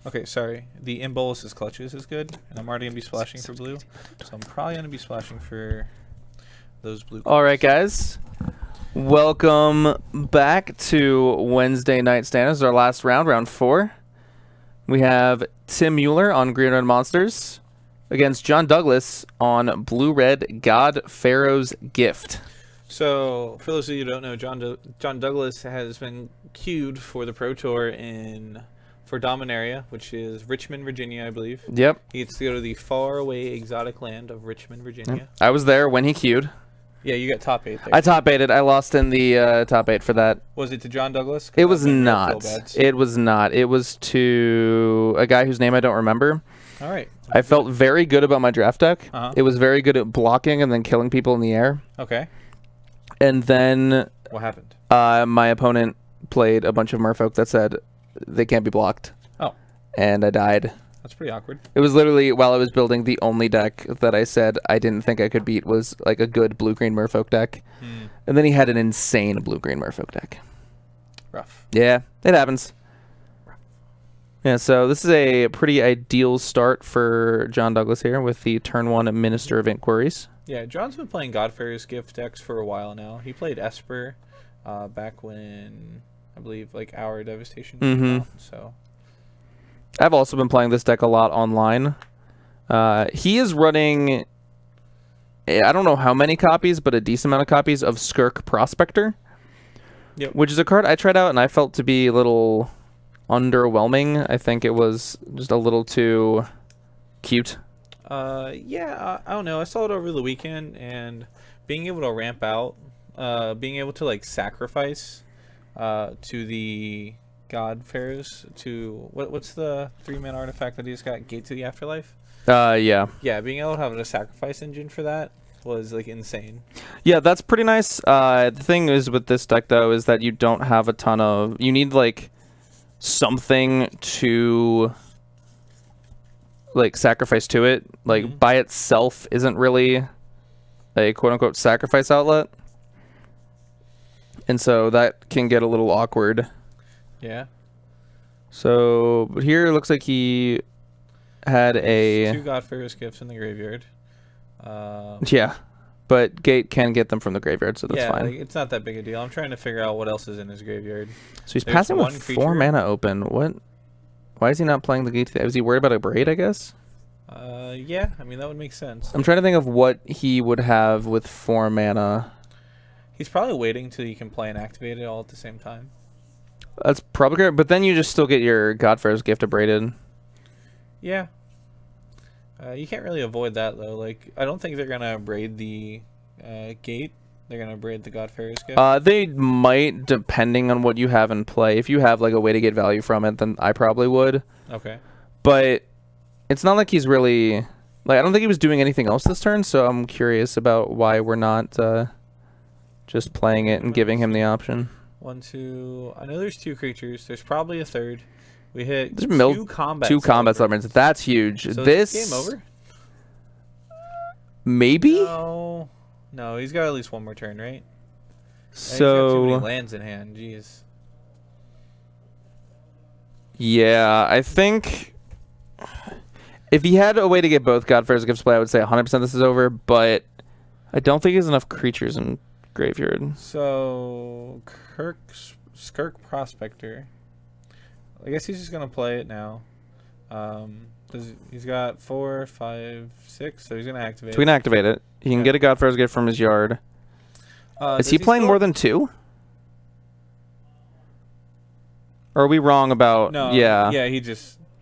Okay, sorry. The Imbolus' clutches is good, and I'm already going to be splashing for blue. So I'm probably going to be splashing for those blue cards. All right, guys. Welcome back to Wednesday Night Stand. This is our last round, round 4. We have Tim Mueller on Green Red Monsters against John Douglas on Blue Red God Pharaoh's Gift. So, for those of you who don't know, John Douglas has been queued for the Pro Tour for Dominaria, which is Richmond, Virginia, I believe. Yep. He gets to go to the faraway exotic land of Richmond, Virginia. I was there when he queued. Yeah, you got top 8 there. I top 8'd. I lost in the top 8 for that. Was it to John Douglas? It was not. It was not. It was to a guy whose name I don't remember. All right. I felt very good about my draft deck. Uh-huh. It was very good at blocking and then killing people in the air. Okay. And then What happened? my opponent played a bunch of merfolk that said they can't be blocked. Oh. And I died. That's pretty awkward. It was literally while I was building the only deck that I said I didn't think I could beat was like a good blue-green merfolk deck. And then he had an insane blue-green merfolk deck. Rough. Yeah, it happens. Yeah, so this is a pretty ideal start for John Douglas here with the turn 1 Minister of Inquiries. Yeah, John's been playing God Pharaoh's Gift decks for a while now. He played Esper back when, I believe, like Hour Devastation came out, so... I've also been playing this deck a lot online. He is running, I don't know how many copies, but a decent amount of copies of Skirk Prospector. Yep. Which is a card I tried out and I felt to be a little underwhelming. I think it was just a little too cute. Yeah, I don't know. I saw it over the weekend, and being able to ramp out, being able to like sacrifice to the God Pharaohs to what's the 3-man artifact that he's got? Gate to the Afterlife. Yeah. Yeah, being able to have a sacrifice engine for that was like insane. Yeah, that's pretty nice. The thing is with this deck though is that you don't have a ton of. You need like something to like sacrifice to it. Like by itself isn't really a quote unquote sacrifice outlet, and so that can get a little awkward. Yeah. So, but here it looks like he had a 2 God Pharaoh's Gifts in the graveyard. Yeah, but Gate can get them from the graveyard, so that's fine. Like, it's not that big a deal. I'm trying to figure out what else is in his graveyard. So he's passing with 4 mana open. What? Why is he not playing the Gate to the... Is he worried about a Braid, I guess? Yeah, I mean, that would make sense. I'm trying to think of what he would have with 4 mana. He's probably waiting till you can play and activate it all at the same time. That's probably good, but then you just still get your God Pharaoh's Gift abraded. Yeah. You can't really avoid that, though. Like, I don't think they're going to braid the Gate. They're going to braid the God Pharaoh's Gift. They might, depending on what you have in play. If you have, like, a way to get value from it, then I probably would. Okay. But it's not like he's really... Like, I don't think he was doing anything else this turn, so I'm curious about why we're not just playing it and giving him the option. 1, 2... I know there's 2 creatures. There's probably a third. We hit There's 2 combat celebrants. That's huge. So this game over? Maybe? No. No, he's got at least 1 more turn, right? So he's got too many lands in hand. Jeez. Yeah, I think if he had a way to get both God Pharaoh's Gifts play, I would say 100% this is over, but I don't think he has enough creatures in graveyard. So Skirk Prospector. I guess he's just gonna play it now. He's got 4, 5, 6, so he's gonna activate. So we can activate it. He can get a God Pharaoh's Gift from his yard. Is he playing more than 2? Or are we wrong about? No. Yeah. Yeah. He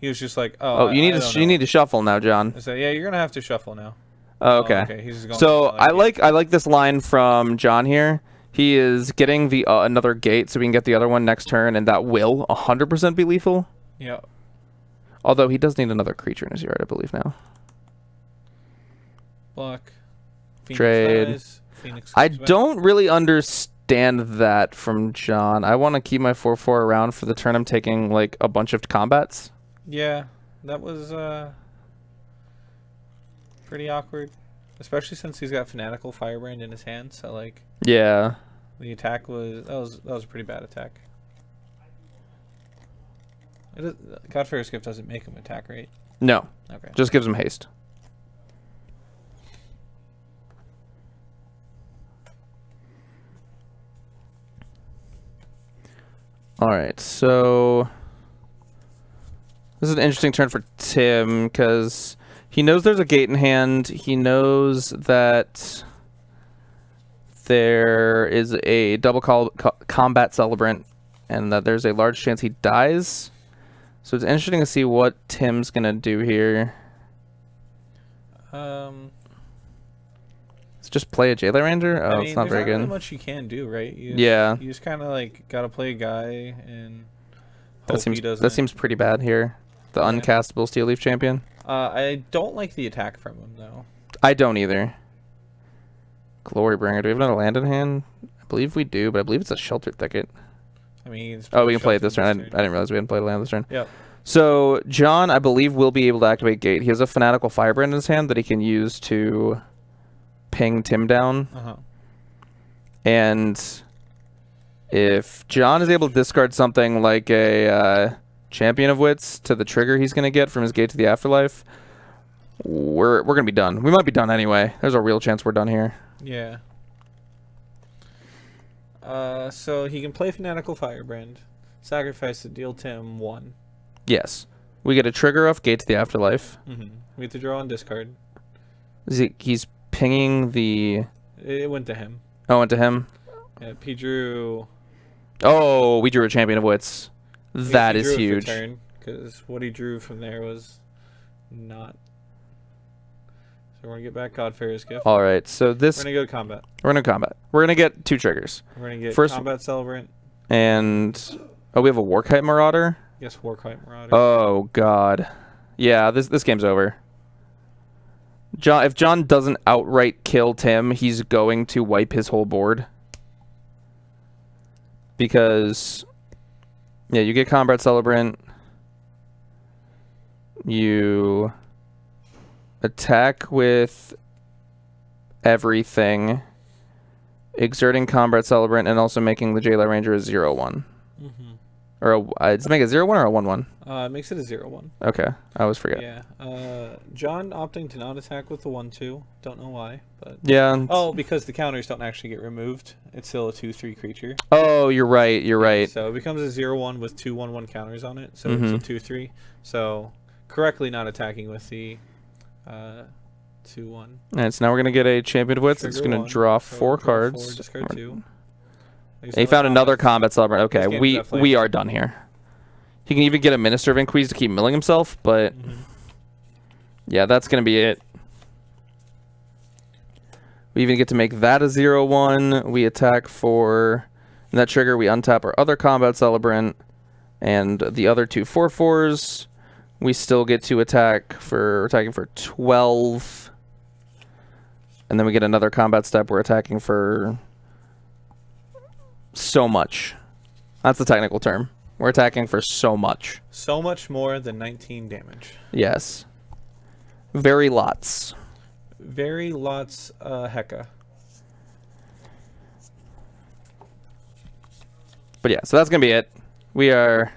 was just like, you need to shuffle now, John. So yeah, you're gonna have to shuffle now. Oh, okay. Okay. He's just going So I like this line from John here. He is getting the another Gate, so we can get the other one next turn, and that will 100% be lethal. Yeah. Although he does need another creature in his yard, I believe now. Block. Phoenix Trade. dies, Phoenix I comes back. don't really understand that from John. I want to keep my 4/4 around for the turn I'm taking like a bunch of combats. Yeah, that was pretty awkward, especially since he's got Fanatical Firebrand in his hand. So like, Yeah. the attack was that was a pretty bad attack. Godfarer's Gift doesn't make him attack, right? No. Okay. Just gives him haste. Alright, so this is an interesting turn for Tim because he knows there's a gate in hand. He knows that there is a double combat celebrant and that there's a large chance he dies. So it's interesting to see what Tim's going to do here. Let's just play a Jailer Ranger? Oh, it's not very good. There's not really much you can do, right? You just kind of like got to play a guy and hope he doesn't. That seems pretty bad here. The uncastable Steel Leaf Champion. I don't like the attack from him, though. I don't either. Glorybringer. Do we have another land in hand? I believe we do, but I believe it's a Sheltered Thicket. I mean, oh, we can play it this turn. I didn't realize we hadn't played a land this turn. Yep. So, John, I believe, will be able to activate Gate. He has a Fanatical Firebrand in his hand that he can use to ping Tim down. And if John is able to discard something like a Champion of Wits to the trigger he's going to get from his Gate to the Afterlife, we're going to be done. We might be done anyway. There's a real chance we're done here. Yeah. So he can play Fanatical Firebrand, sacrifice to deal Tim 1. Yes. We get a trigger off Gate to the Afterlife. We have to draw and discard. He's pinging the... It went to him. Oh, it went to him? Yeah, he drew... Oh, we drew a Champion of Wits. That is huge. Because what he drew from there was not... So we're going to get back Godfarer's Gift. All right, so this... We're going to go to combat. We're going to combat. We're going to get 2 triggers. We're going to get first Combat Celebrant. And... Oh, we have a Warkite Marauder? Yes, Warkite Marauder. Oh, God. Yeah, this game's over. If John doesn't outright kill Tim, he's going to wipe his whole board. Because... Yeah, you get Combat Celebrant. You... attack with everything, exerting Combat Celebrant, and also making the Jailer Ranger a 0/1. Or does it make a 0/1 or a 1/1? It makes it a 0/1. Okay, I always forget. Yeah. John opting to not attack with the 1/2. Don't know why, but yeah. Oh, because the counters don't actually get removed. It's still a 2/3 creature. Oh, you're right. You're right. So it becomes a 0/1 with 2 1/1 counters on it. So it's a 2/3. So correctly not attacking with the 2/1. All right, so now we're gonna get a Champion of Wits. It's gonna draw 4 cards. 4, discard 2. He found another Combat Celebrant. Okay, we are done here. He can even get a Minister of Inquis to keep milling himself, but yeah, that's gonna be it. We even get to make that a 0/1. We attack for that trigger. We untap our other Combat Celebrant and the other 2 4/4s. We still get to attacking for 12. And then we get another combat step. We're attacking for so much. That's the technical term. We're attacking for so much. So much more than 19 damage. Yes. Very lots. Very lots, hecka. But yeah, so that's going to be it. We are...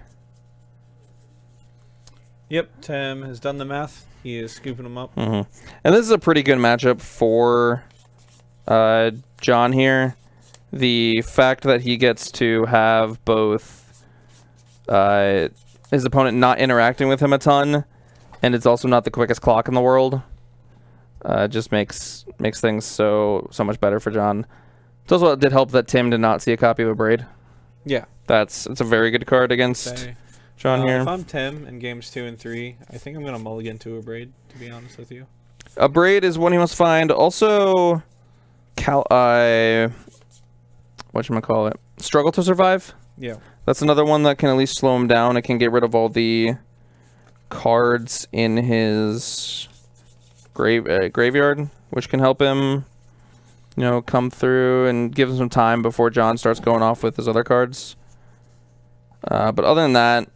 Yep, Tim has done the math. He is scooping them up. And this is a pretty good matchup for John here. The fact that he gets to have both his opponent not interacting with him a ton, and it's also not the quickest clock in the world, just makes things so much better for John. It also did help that Tim did not see a copy of a Braid. Yeah. It's a very good card against John here. If I'm Tim in games 2 and 3, I think I'm going to mulligan to a Braid, to be honest with you. A Braid is one he must find. Also, whatchamacallit? Struggle to Survive? Yeah. That's another one that can at least slow him down. It can get rid of all the cards in his graveyard, which can help him, come through and give him some time before John starts going off with his other cards. But other than that,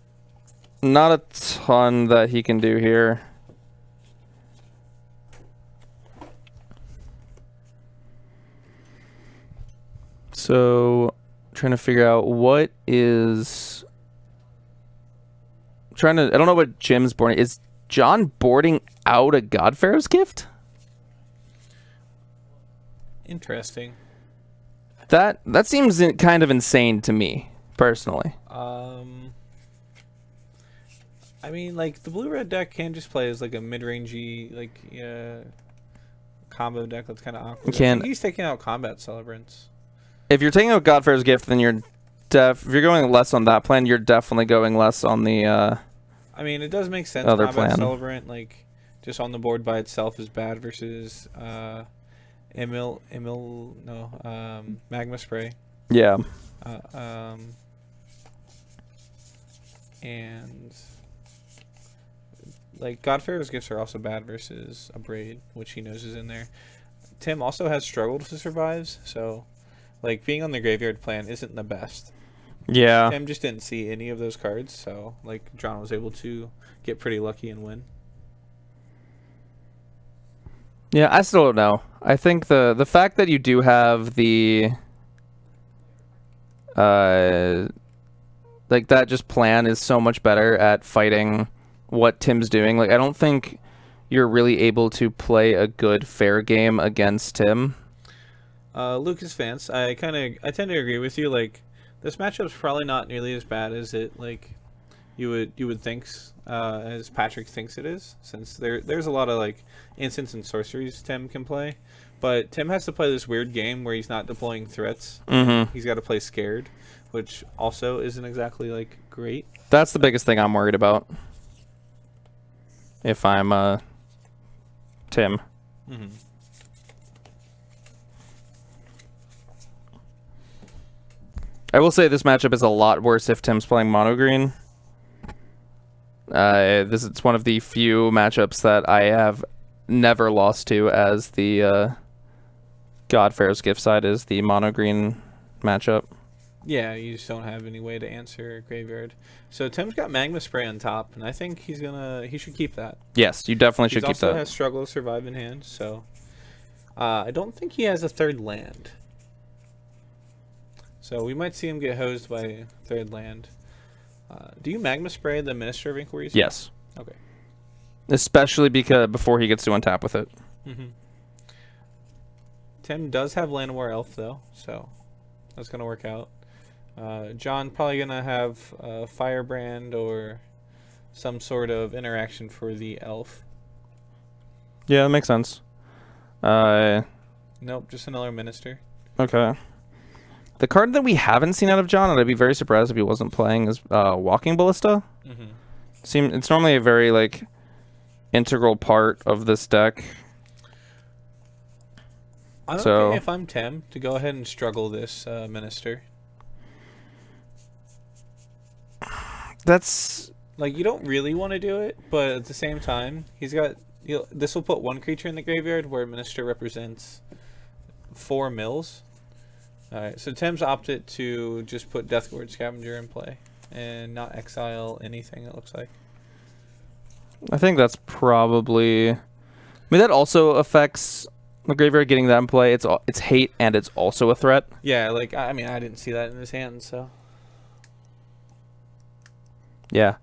not a ton that he can do here. So, trying to figure out what is I don't know what Jim's boarding. Is John boarding out a Godpharaoh's gift? Interesting. That seems kind of insane to me, personally. I mean, like, the blue-red deck can just play as, like, a mid-rangey, like, combo deck that's kind of awkward. I think he's taking out Combat Celebrants. If you're taking out Godpharaoh's gift, then if you're going less on that plan, you're definitely going less on the I mean, it does make sense. Other Combat plan. Celebrant, like, just on the board by itself is bad versus Magma Spray. Yeah. And like Godpharaoh's gifts are also bad versus a Braid, which he knows is in there. Tim also has struggled to survives, so like being on the graveyard plan isn't the best. Yeah. Tim just didn't see any of those cards, so like John was able to get pretty lucky and win. Yeah, I still don't know. I think the fact that you do have the like that just plan is so much better at fighting what Tim's doing. Like I don't think you're really able to play a good fair game against Tim. Lucas Vance, I tend to agree with you. Like this matchup's probably not nearly as bad as it like you would think, as Patrick thinks it is, since there's a lot of like instants and sorceries Tim can play, but Tim has to play this weird game where he's not deploying threats. Mm-hmm. He's got to play scared, which also isn't exactly like great. That's the biggest thing I'm worried about. If I'm Tim. Mm-hmm. I will say this matchup is a lot worse if Tim's playing mono green. It's one of the few matchups that I have never lost to, as the Godpharaoh's gift side is the mono green matchup. Yeah, you just don't have any way to answer graveyard. So Tim's got Magma Spray on top, and I think he should keep that. Yes, you definitely should keep that. He also has Struggle to Survive in hand, so I don't think he has a third land. So we might see him get hosed by a third land. Do you Magma Spray the Minister of Inquiries? Yes. Okay. Especially because before he gets to untap with it. Mm-hmm. Tim does have Land War Elf though, so that's gonna work out. John probably gonna have Firebrand or some sort of interaction for the elf. Yeah, that makes sense. Nope, just another Minister. Okay. The card that we haven't seen out of John, and I'd be very surprised if he wasn't playing, is Walking Ballista. Mm-hmm. It's normally a very like integral part of this deck. I'm okay if I'm Tim to go ahead and struggle this Minister. That's like you don't really want to do it, but at the same time, this will put one creature in the graveyard where Minister represents 4 mills. Alright, so Tim's opted to just put Deathgord Scavenger in play and not exile anything, it looks like. I think that's probably... I mean, that also affects the graveyard getting that in play. It's hate and it's also a threat. Yeah, like, I mean, I didn't see that in his hand, so... Yeah,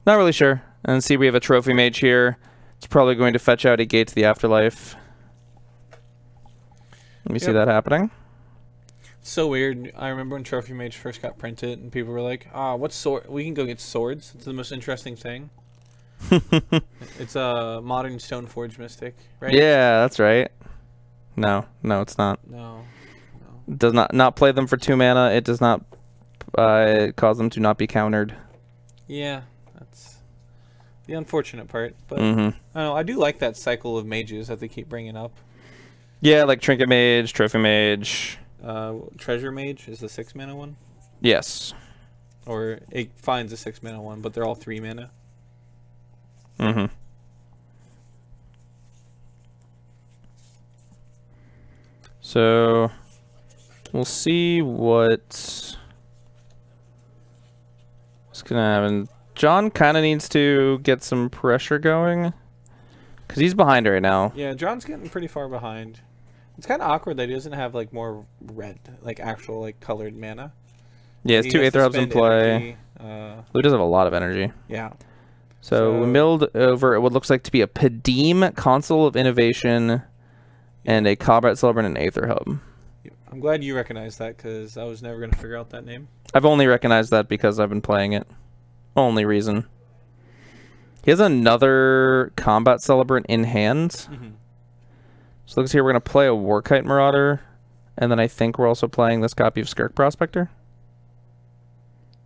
not really sure. And see, we have a Trophy Mage here. It's probably going to fetch out a Gate to the Afterlife. Let me see that happening. So weird. I remember when Trophy Mage first got printed and people were like, what's sword? We can go get swords. It's the most interesting thing. It's a modern Stoneforge Mystic, right? Yeah, that's right. No, it's not. No. It does not play them for 2 mana. It does not cause them to not be countered. Yeah, that's the unfortunate part. But Mm-hmm. I don't know, I do like that cycle of mages that they keep bringing up. Yeah, like Trinket Mage, Trophy Mage. Treasure Mage is the 6 mana one? Yes. Or it finds a 6 mana one, but they're all 3 mana. Mm-hmm. So we'll see what's gonna happen. John kind of needs to get some pressure going because he's behind right now. Yeah, John's getting pretty far behind. It's kind of awkward that he doesn't have like more red, like actual like colored mana. Yeah, it's 2 Aether Hubs in play. Blue does have a lot of energy. Yeah. So we milled over what looks like to be a Padim Console of Innovation and a Combat Celebrant and Aether Hub. I'm glad you recognized that because I was never going to figure out that name. I've only recognized that because I've been playing it. Only reason. He has another Combat Celebrant in hand. So looks here we're going to play a Warkite Marauder. And then I think we're also playing this copy of Skirk Prospector.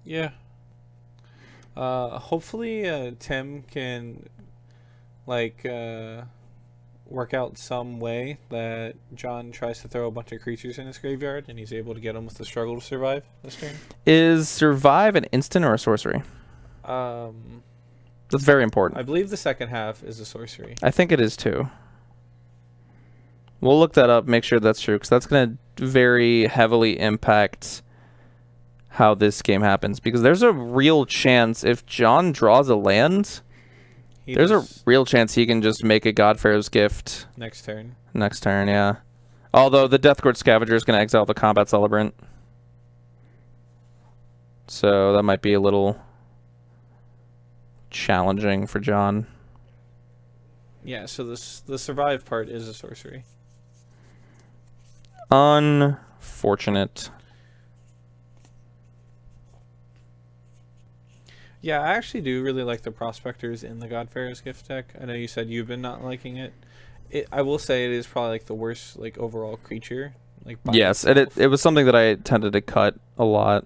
Yeah. Hopefully Tim can like work out some way that John tries to throw a bunch of creatures in his graveyard and he's able to get them with the struggle to survive this turn. Is survive an instant or a sorcery? That's very important. I believe the second half is a sorcery. I think it is too. We'll look that up, make sure that's true, because that's going to very heavily impact how this game happens. Because there's a real chance if John draws a land, there's a real chance he can just make a Godfarer's Gift. Next turn. Next turn, yeah. Although the Deathcourt Scavenger is going to exile the Combat Celebrant. So that might be a little challenging for John. Yeah, so the survive part is a sorcery. Unfortunate. Yeah, I actually do really like the Prospectors in the Godfarer's Gift deck. I know you said you've been not liking it. I will say it is probably like the worst like overall creature. Like yes, and it was something that I tended to cut a lot.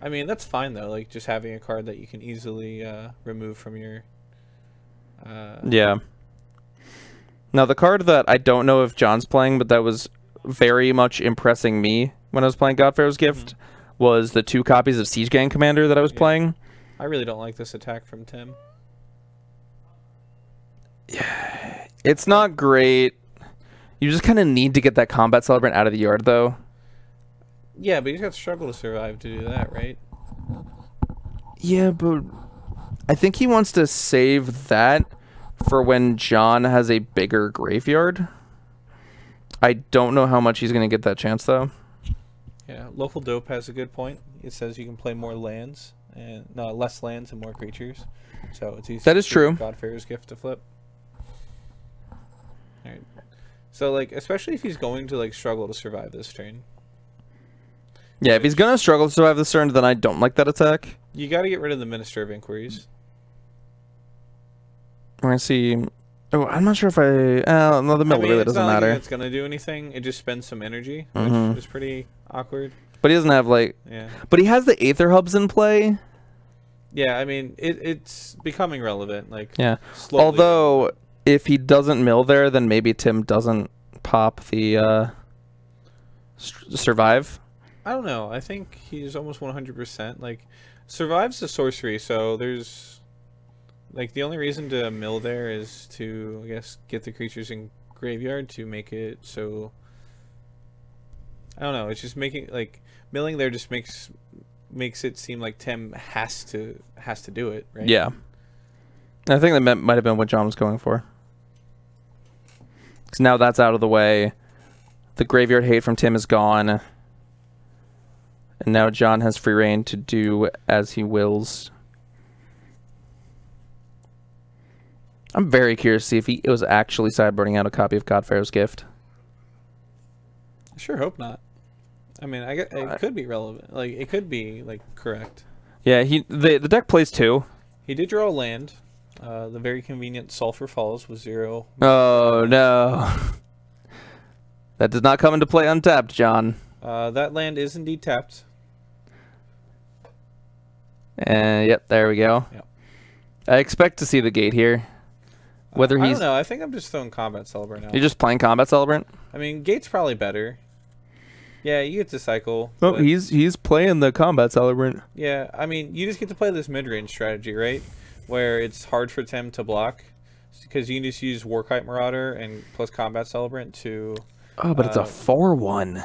I mean, that's fine though, like just having a card that you can easily remove from your yeah. Now the card that I don't know if John's playing, but that was very much impressing me when I was playing Godfarer's Gift was the 2 copies of Siege Gang Commander that I was playing. I really don't like this attack from Tim. Yeah, it's not great. You just kind of need to get that Combat Celebrant out of the yard, though. Yeah, but he's got struggle to survive to do that, right? Yeah, but I think he wants to save that for when John has a bigger graveyard. I don't know how much he's going to get that chance, though. Yeah, Local Dope has a good point. It says you can play more lands and less lands and more creatures. So it's easy. That is true. Godfarer's Gift to flip. All right. So like, especially if he's going to like struggle to survive this turn. Yeah, if he's going to struggle to survive this turn, then I don't like that attack. You got to get rid of the Minister of Inquiries. We're going to see. Oh, I'm not sure if no, the mill really doesn't matter. It's going to do anything. It just spends some energy, which is pretty awkward. But he doesn't have like. Yeah. But he has the Aether Hubs in play. Yeah, I mean it's becoming relevant. Like yeah. Slowly. Although if he doesn't mill there, then maybe Tim doesn't pop the survive. I don't know. I think he's almost 100%. Like survive's a sorcery, so there's. Like, the only reason to mill there is to, I guess, get the creatures in graveyard to make it so... I don't know, it's just making, like, milling there just makes it seem like Tim has to do it, right? Yeah. I think that might have been what John was going for. Because now that's out of the way. The graveyard hate from Tim is gone. And now John has free reign to do as he wills. I'm very curious to see if he was actually sideboarding out a copy of Godfarer's Gift. I sure hope not. I mean, it could be relevant. Like, it could be, like, correct. Yeah, the deck plays 2. He did draw a land. The very convenient Sulphur Falls with 0. Oh, no. That does not come into play untapped, John. That land is indeed tapped. Yep, there we go. Yep. I expect to see the gate here. Whether I don't know. I think I'm just throwing Combat Celebrant out. You're just playing Combat Celebrant? I mean, Gate's probably better. Yeah, you get to cycle. Oh, he's playing the Combat Celebrant. Yeah, I mean, you just get to play this mid-range strategy, right? Where it's hard for Tim to block. Because you can just use Warkite Marauder and plus Combat Celebrant to... Oh, but it's a 4-1.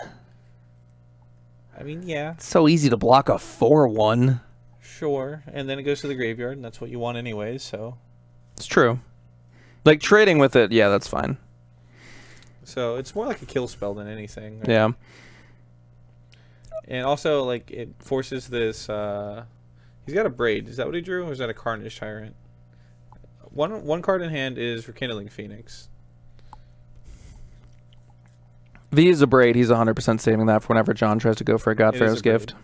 I mean, yeah. It's so easy to block a 4-1. Sure, and then it goes to the graveyard, and that's what you want anyways, so... It's true. Like, trading with it, yeah, that's fine. So, it's more like a kill spell than anything. Right? Yeah. And also, like, it forces this, he's got a Braid. Is that what he drew, or is that a Carnage Tyrant? one card in hand is Rekindling Phoenix. If he is a Braid, he's 100% saving that for whenever John tries to go for a Godfarer's Gift.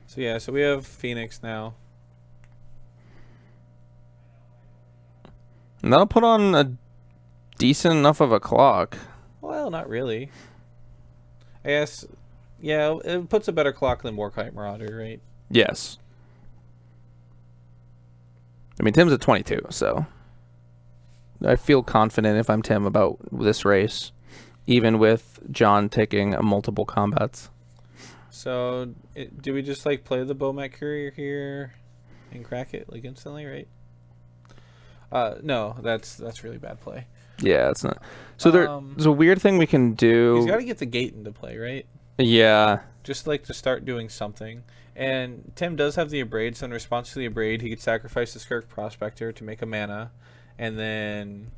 So yeah, so we have Phoenix now. And that'll put on a decent enough of a clock. Well, not really. I guess, yeah, it puts a better clock than Warkite Marauder, right? Yes. I mean, Tim's at 22, so I feel confident if I'm Tim about this race, even with John taking multiple combats. So, do we just like play the Bomat Courier here and crack it like instantly, right? No, that's really bad play. Yeah, it's not. So there's a weird thing we can do. He's got to get the gate into play, right? Yeah. Just like to start doing something. And Tim does have the Abrade, so in response to the Abrade, he could sacrifice the Skirk Prospector to make a mana, and then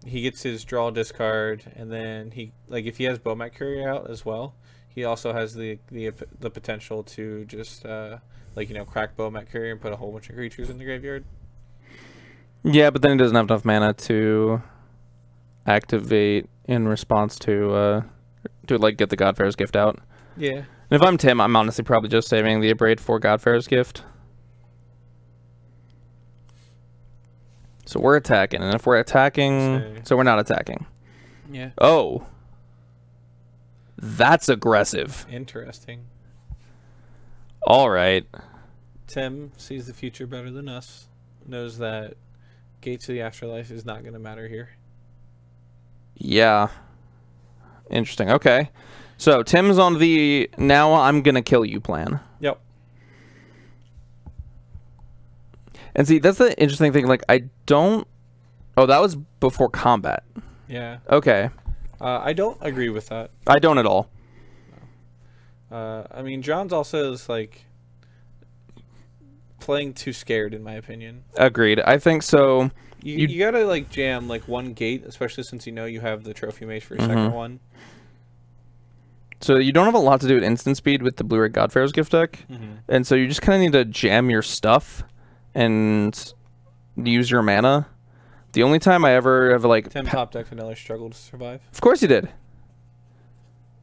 he gets his draw discard, and then he if he has Bomat Courier out as well, he also has the potential to just crack Bomat Courier and put a whole bunch of creatures in the graveyard. Yeah, but then he doesn't have enough mana to activate in response to get the Godfarer's Gift out. Yeah. And if I'm Tim, I'm honestly probably just saving the Abrade for Godfarer's Gift. So we're attacking, and if we're attacking, so we're not attacking. Yeah. Oh, that's aggressive. Interesting. All right. Tim sees the future better than us. Knows that Gates of the Afterlife is not going to matter here. Yeah. Interesting. Okay. So Tim's on the now I'm going to kill you plan. Yep. And see, that's the interesting thing. Like, I don't... Oh, that was before combat. Yeah. Okay. I don't agree with that. I don't at all. No. I mean, John's also is, playing too scared, in my opinion. Agreed. I think so. You gotta, jam, one gate, especially since you have the Trophy Mage for your second one. So you don't have a lot to do at instant speed with the Blue-Red Godfarer's Gift deck. And so you just kind of need to jam your stuff and use your mana. The only time I ever have Tim top deck vanilla struggled to survive. Of course you did.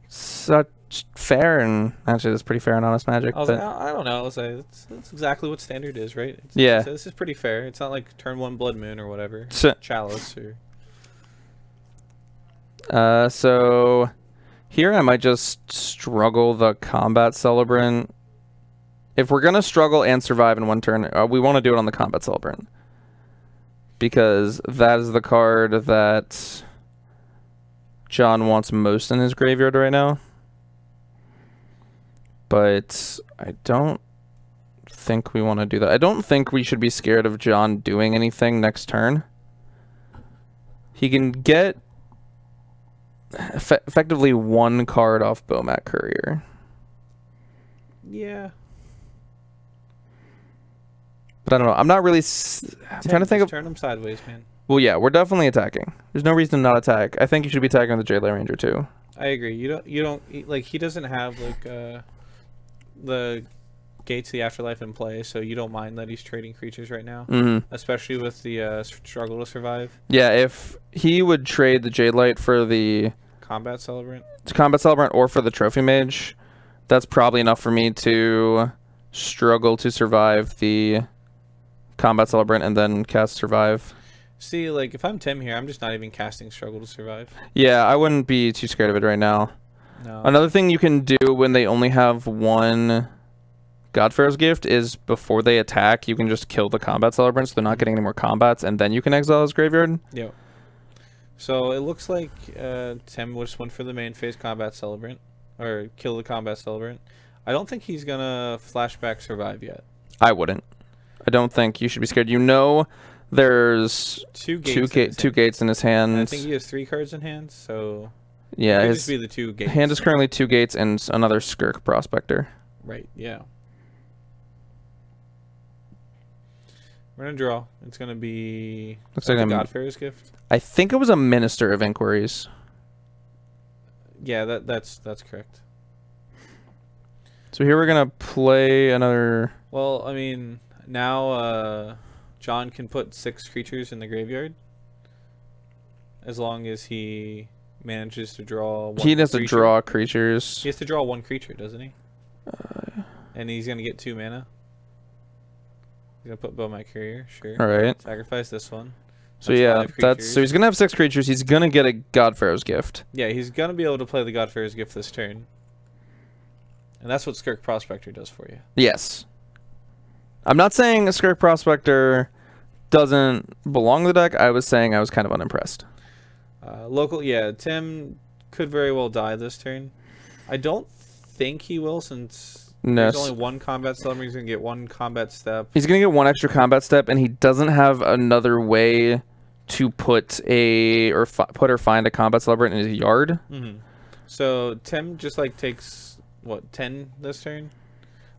Such fair, and actually that's pretty fair and honest Magic. I don't know. That's exactly what standard is, right? Yeah. This is pretty fair. It's not like turn 1 Blood Moon or whatever. Chalice or... So here I might just struggle the Combat Celebrant. If we're going to struggle and survive in one turn, we want to do it on the Combat Celebrant. Because that is the card that John wants most in his graveyard right now. But I don't think we want to do that. I don't think we should be scared of John doing anything next turn. He can get effectively one card off Bomat Courier. Yeah. But I don't know. I'm not really... I'm trying to think of... Turn them sideways, man. Well, yeah, we're definitely attacking. There's no reason to not attack. I think you should be attacking with the Jadelight Ranger too. I agree. You don't he doesn't have the Gates of the Afterlife in play, so you don't mind that he's trading creatures right now, especially with the struggle to survive. Yeah, if he would trade the Jadelight for the Combat Celebrant or for the Trophy Mage, that's probably enough for me to struggle to survive the Combat Celebrant and then cast Survive. See, if I'm Tim here, I'm just not even casting Struggle to Survive. Yeah, I wouldn't be too scared of it right now. No. Another thing you can do when they only have one Godfarer's Gift is before they attack, you can just kill the Combat Celebrant so they're not getting any more combats, and then you can exile his graveyard. Yep. So it looks like Tim just went for the main phase Combat Celebrant, or kill the Combat Celebrant. I don't think he's going to flashback Survive yet. I wouldn't. I don't think you should be scared. There's two gates in his hand. And I think he has 3 cards in hand, so yeah, it could just be the 2 gates. Hand is currently 2 gates and another Skirk Prospector. Right, yeah. We're going to draw. It's going to be looks like Godfarer's Gift. I think it was a Minister of Inquiries. Yeah, that's correct. So here we're gonna play another. Well, I mean, now John can put 6 creatures in the graveyard, as long as he manages to draw. He has to draw creatures. He has to draw 1 creature, doesn't he? And he's gonna get 2 mana. He's gonna put Bow My Courier, sure. All right. Sacrifice this one. So yeah, so he's gonna have 6 creatures. He's gonna get a Godpharaoh's Gift. Yeah, he's gonna be able to play the Godpharaoh's Gift this turn. And that's what Skirk Prospector does for you. Yes. I'm not saying a Skirk Prospector doesn't belong to the deck. I was saying I was kind of unimpressed. Yeah, Tim could very well die this turn. I don't think he will, since there's only 1 combat step. He's going to get 1 combat step. He's going to get 1 extra combat step, and he doesn't have another way to put or find a combat celebrant in his yard. Mm-hmm. So Tim just like takes, what, 10 this turn?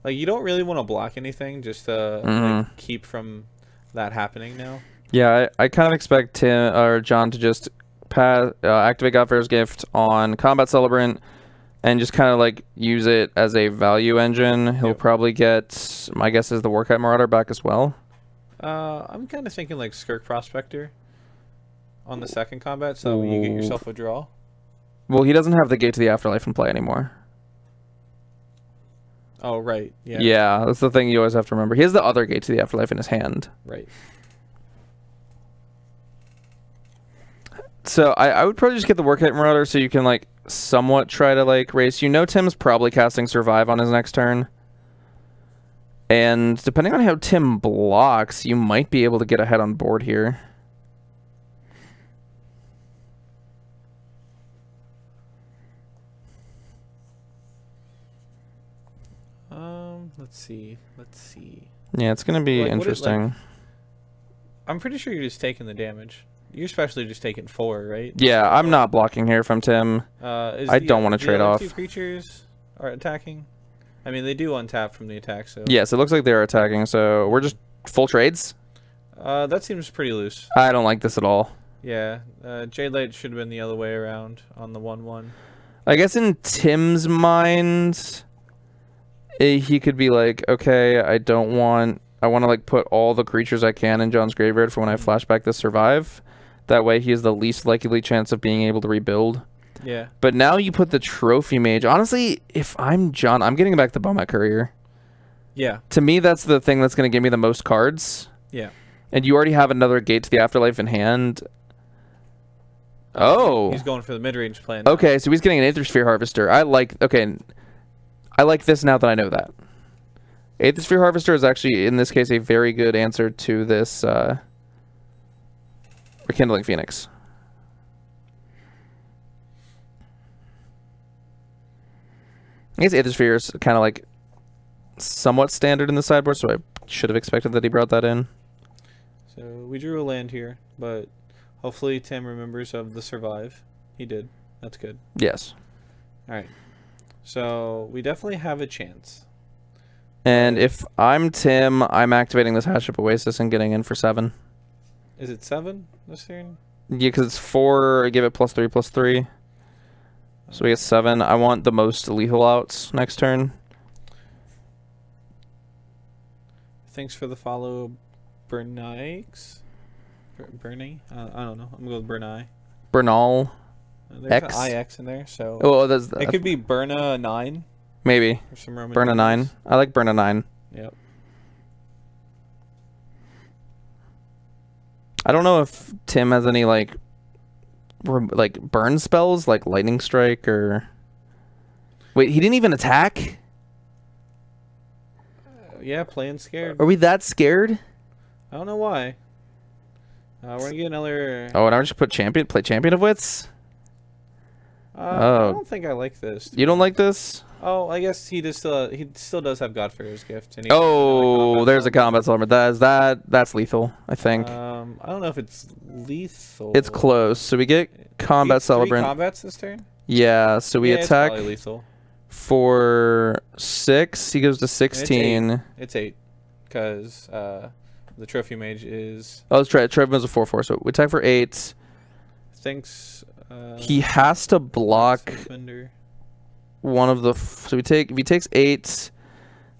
Like, you don't really want to block anything, just to like, keep from that happening now. Yeah, I kind of expect Tim or John to just activate Godpharaoh's Gift on Combat Celebrant and just kind of like use it as a value engine. He'll probably get, my guess is, the Warkite Marauder back as well. I'm kind of thinking like Skirk Prospector on the second combat, so you get yourself a draw. Well, he doesn't have the Gate to the Afterlife in play anymore. Oh, right. Yeah. Yeah, that's the thing you always have to remember. He has the other Gate to the Afterlife in his hand. Right. So I would probably just get the Warkite Marauder so you can like somewhat try to like race. You know Tim's probably casting Survive on his next turn. And depending on how Tim blocks, you might be able to get ahead on board here. Let's see. Yeah, it's gonna be interesting. I'm pretty sure you're just taking the damage. You're especially just taking 4, right? Yeah, I'm not blocking here from Tim. I don't want to trade off. 2 creatures are attacking. I mean, they do untap from the attack, so. Yes, it looks like they're attacking. So we're just full trades. That seems pretty loose. I don't like this at all. Yeah, Jade Light should have been the other way around on the 1/1. I guess in Tim's mind, he could be like, okay, I want to like put all the creatures I can in John's graveyard for when I flashback this Survive. That way he has the least likely chance of being able to rebuild. Yeah. But now you put the Trophy Mage. Honestly, if I'm John, I'm getting back the Bow My Courier. Yeah. To me, that's the thing that's going to give me the most cards. Yeah. And you already have another Gate to the Afterlife in hand. Oh. He's going for the mid-range plan now. Okay, so he's getting an Aethersphere Harvester. I like this now that I know that. Aethersphere Harvester is actually, in this case, a very good answer to this Rekindling Phoenix. I guess Aethersphere is kind of like somewhat standard in the sideboard, so I should have expected that he brought that in. So we drew a land here, but hopefully Tim remembers of the Survive. He did. That's good. Yes. All right. So we definitely have a chance. And if I'm Tim, I'm activating this Hatship Oasis and getting in for 7. Is it 7 this turn? Yeah, because it's 4. I give it +3/+3. So we get 7. I want the most lethal outs next turn. Thanks for the follow, Bernix. Bernie? I don't know. I'm going to go with Bernai. Bernal. There's X. an IX in there, so. Oh, it could be Berna 9. Maybe. Or some Roman Berna 9. I like Berna 9. Yep. I don't know if Tim has any like burn spells like Lightning Strike or. Wait, he didn't even attack? Yeah, playing scared. Are we that scared? I don't know why. We're gonna get another. Oh, and I just put play Champion of Wits. I don't think I like this. You don't like this? Oh, I guess he still does have Godpharaoh's Gift. And there's a combat celebrant. That's lethal, I think. I don't know if it's lethal. It's close. So we get combat celebrant. 3 combats this turn? Yeah, so we attack it's lethal. For 6. He goes to 16. It's 8 because the Trophy Mage is. Oh, let's try it. Trophy Mage is a 4/4. So we attack for 8. Thinks. He has to block one of the... So if he takes 8,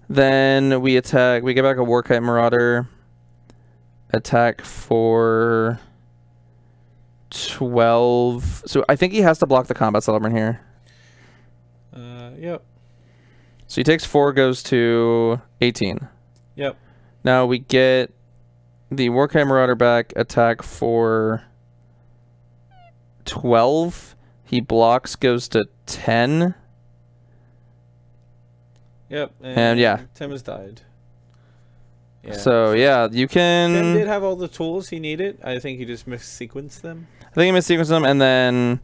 then we attack. We get back a Warkite Marauder. Attack for 12. So I think he has to block the Combat Celebrant here. Yep. So he takes 4, goes to 18. Yep. Now we get the Warkite Marauder back, attack for 12. He blocks, goes to 10. Yep. And yeah. Tim has died. Yeah. So yeah, you can... Tim did have all the tools he needed. I think he just missequenced them. I think he missequenced them, and then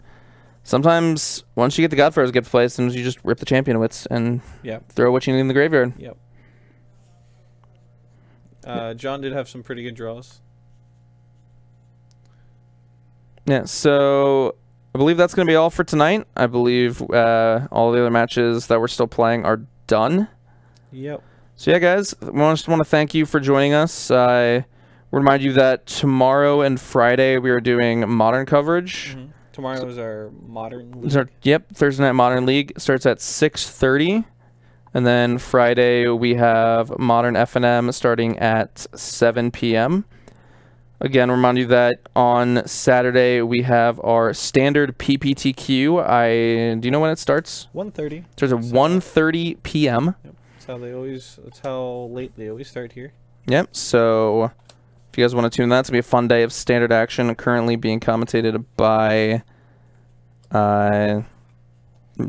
sometimes once you get the Godfarers get placed, sometimes you just rip the Champion Wits and throw what you need in the graveyard. Yep. John did have some pretty good draws. Yeah, so I believe that's going to be all for tonight. I believe all the other matches that we're still playing are done. Yep. So yeah, guys, I just want to thank you for joining us. I remind you that tomorrow and Friday we are doing Modern coverage. Mm-hmm. Tomorrow is our Modern League. Yep, Thursday Night Modern League starts at 6:30. And then Friday we have Modern F&M starting at 7 p.m. Again, remind you that on Saturday we have our standard PPTQ. Do you know when it starts? 1:30. Starts at 1:30 p.m. Yep. That's how late they always start here. Yep. So if you guys want to tune in, that's gonna be a fun day of standard action. Currently being commentated by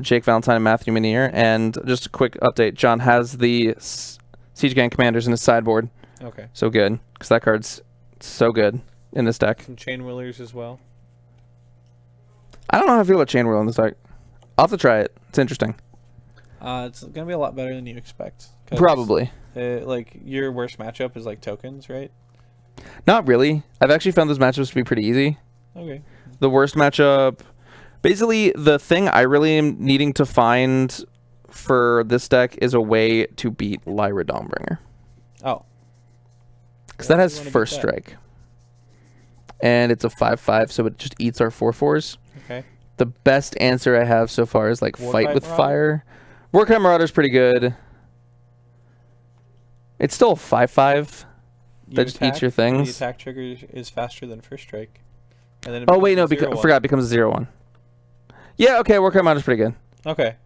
Jake Valentine and Matthew Minier. And just a quick update, John has the Siege Gang Commanders in his sideboard. Okay. So good, because that card's so good in this deck. Some Chain Whirlers as well. I don't know how I feel about Chain Whirl in this deck. I'll have to try it. It's interesting. It's going to be a lot better than you expect. Probably. Like, your worst matchup is like tokens, right? Not really. I've actually found those matchups to be pretty easy. Okay. The worst matchup... Basically, the thing I really am needing to find for this deck is a way to beat Lyra Dawnbringer. Oh. Because that has first strike. And it's a 5/5, so it just eats our 4/4s. Okay. The best answer I have so far is like Fight with Fire. Warkite Marauder's pretty good. It's still a 5/5 that just eats your things. The attack trigger is faster than first strike. And then oh wait, no, I forgot. It becomes a 0/1. Yeah, okay, Warkite Marauder's pretty good. Okay.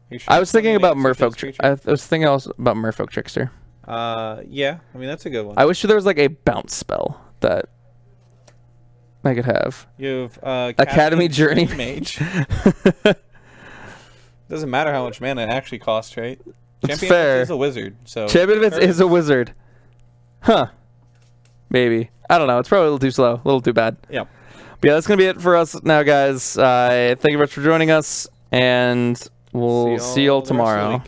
Sure I was thinking about Merfolk. I was thinking also about Merfolk Trickster. Yeah. I mean, that's a good one. I wish there was like a bounce spell that I could have. You have Academy Journey Mage. Doesn't matter how much mana it actually costs, right? That's fair. Is a wizard, so Champion of is a wizard. Huh. Maybe. I don't know. It's probably a little too slow. A little too bad. Yeah. But yeah, that's going to be it for us now, guys. Thank you very much for joining us, and we'll see you all tomorrow.